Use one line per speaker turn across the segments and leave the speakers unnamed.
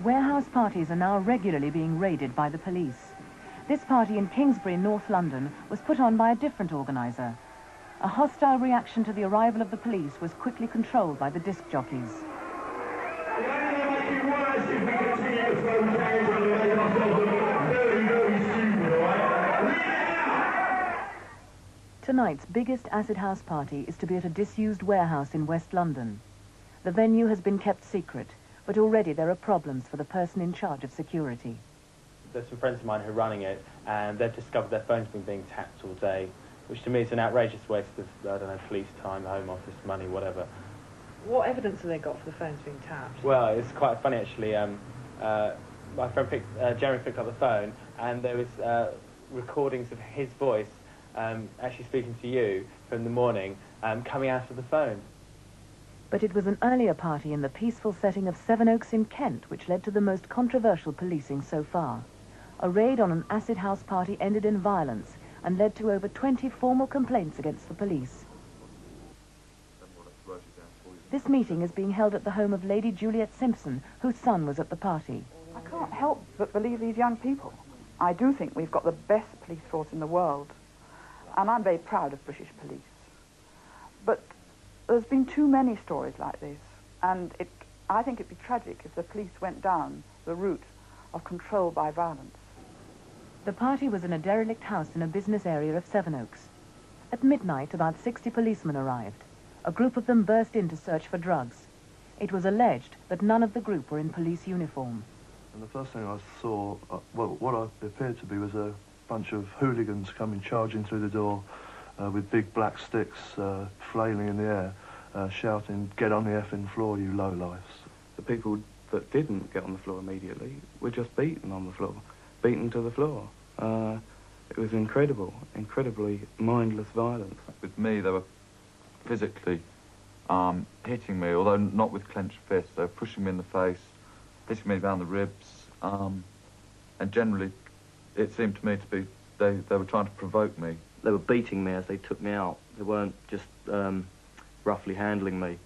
Warehouse parties are now regularly being raided by the police. This party in Kingsbury, North London, was put on by a different organiser. A hostile reaction to the arrival of the police was quickly controlled by the disc jockeys. Tonight's biggest acid house party is to be at a disused warehouse in West London. The venue has been kept secret, but already there are problems for the person in charge of security.
There's some friends of mine who are running it, and they've discovered their phone's been being tapped all day, which to me is an outrageous waste of, I don't know, police time, home office money, whatever.
What evidence have they got for the phones being tapped?
Well, it's quite funny, actually. My friend Jeremy picked up the phone, and there was recordings of his voice actually speaking to you from the morning, coming out of the phone.
But it was an earlier party in the peaceful setting of Sevenoaks in Kent which led to the most controversial policing so far. A raid on an acid house party ended in violence and led to over 20 formal complaints against the police. This meeting is being held at the home of Lady Juliet Simpson, whose son was at the party.
I can't help but believe these young people. I do think we've got the best police force in the world, and I'm very proud of British police. But there's been too many stories like this, and I think it'd be tragic if the police went down the route of control by violence.
The party was in a derelict house in a business area of Sevenoaks. At midnight, about 60 policemen arrived. A group of them burst in to search for drugs. It was alleged that none of the group were in police uniform.
And the first thing I saw, well, what appeared to be was a bunch of hooligans coming charging through the door with big black sticks flailing in the air, shouting, "Get on the effing floor, you lowlifes."
The people that didn't get on the floor immediately were just beaten on the floor, beaten to the floor. It was incredibly mindless violence.
With me, they were physically hitting me, although not with clenched fists. They were pushing me in the face, hitting me around the ribs, and generally it seemed to me to be they were trying to provoke me.
They were beating me as they took me out. They weren't just roughly handling me.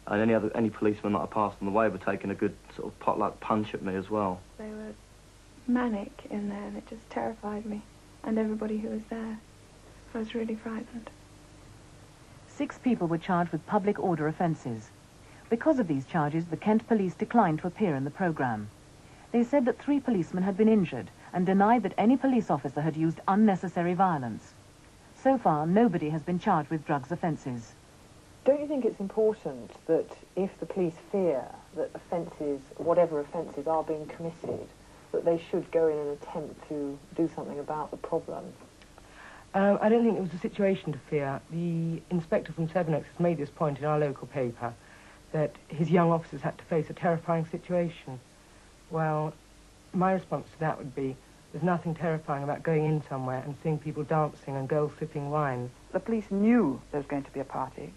And any policeman that I passed on the way were taking a good sort of potluck punch at me as well.
They were manic in there, and it just terrified me and everybody who was there. I was really frightened.
6 people were charged with public order offences. Because of these charges, the Kent police declined to appear in the programme. They said that 3 policemen had been injured and denied that any police officer had used unnecessary violence. So far, nobody has been charged with drugs offences.
Don't you think it's important that if the police fear that offences, whatever offences are being committed, that they should go in and attempt to do something about the problem?
I don't think it was a situation to fear. The inspector from Sevenoaks has made this point in our local paper, that his young officers had to face a terrifying situation. Well, my response to that would be, there's nothing terrifying about going in somewhere and seeing people dancing and girls sipping wine.
The police knew there was going to be a party,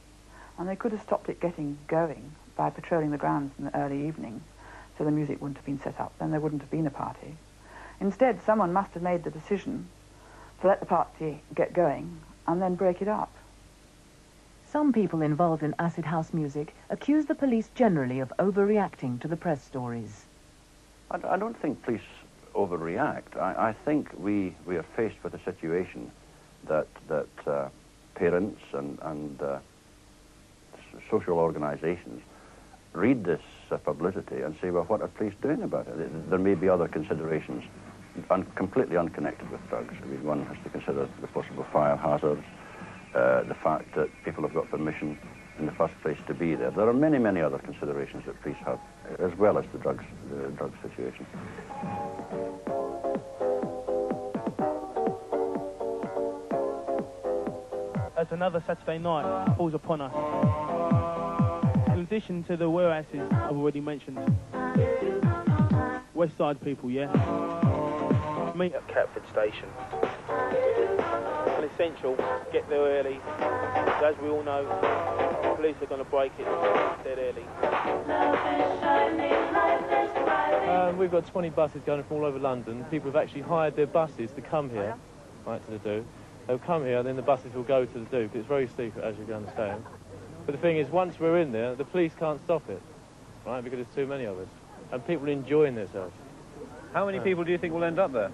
and they could have stopped it getting going by patrolling the grounds in the early evening, so the music wouldn't have been set up, then there wouldn't have been a party. Instead, someone must have made the decision to let the party get going and then break it up.
Some people involved in acid house music accuse the police generally of overreacting to the press stories.
I don't think police overreact. I think we are faced with a situation that parents and social organisations read this publicity and say, well, what are police doing about it? There may be other considerations completely unconnected with drugs. I mean, one has to consider the possible fire hazards, the fact that people have got permission in the first place to be there. There are many, many other considerations that police have, as well as the drug situation.
As another Saturday night falls upon us, in addition to the warehouses I've already mentioned, West Side people, yeah? Meet at Catford Station. And essential, get there early. As we all know, the police are going to break it dead early.
We've got 20 buses going from all over London. People have actually hired their buses to come here, right, to the do. They'll come here, then the buses will go to the do, because it's very secret, as you can understand. But the thing is, once we're in there, the police can't stop it, right, because there's too many of us. and people enjoying themselves.
How many people do you think will end up there?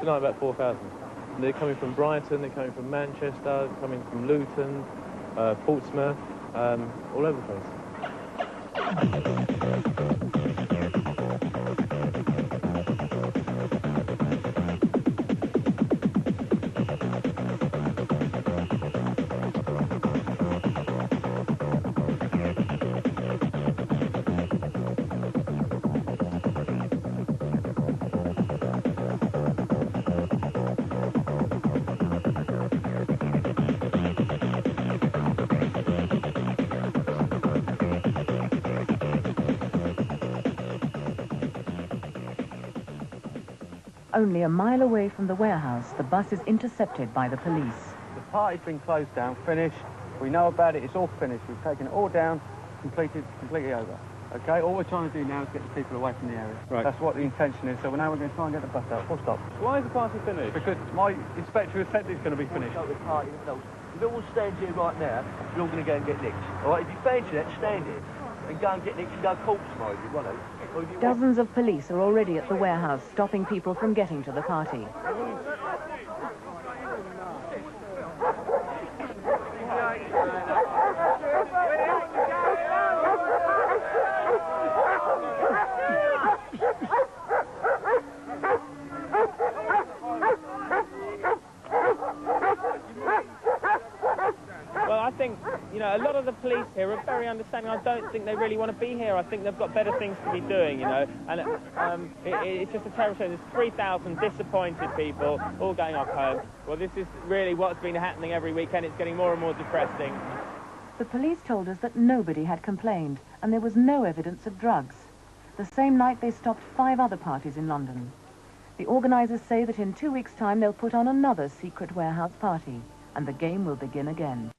Tonight about 4,000. They're coming from Brighton, they're coming from Manchester, they're coming from Luton, Portsmouth, all over the place.
Only a mile away from the warehouse, the bus is intercepted by the police.
The party's been closed down, finished. We know about it, it's all finished. We've taken it all down, completely over. Okay, all we're trying to do now is get the people away from the area.
Right.
That's what the intention is, so now we're going to try and get the bus out. Full stop.
Why is the party finished?
Because my inspector has said it's going to be finished.
The party, no. If it all stands here right now, you're all going to go and get nicked. All right, if you fancy that, stand here and go and get nicked and go corpse mode if you want to.
Dozens of police are already at the warehouse, stopping people from getting to the party.
Well, I think, you know, a lot of the police here are very understanding. I don't think they really want to be here. I think they've got better things to be doing, you know. And it's just a terrible shame. There's 3,000 disappointed people all going off home. Well, this is really what's been happening every weekend. It's getting more and more depressing.
The police told us that nobody had complained, and there was no evidence of drugs. The same night, they stopped 5 other parties in London. The organisers say that in 2 weeks' time, they'll put on another secret warehouse party, and the game will begin again.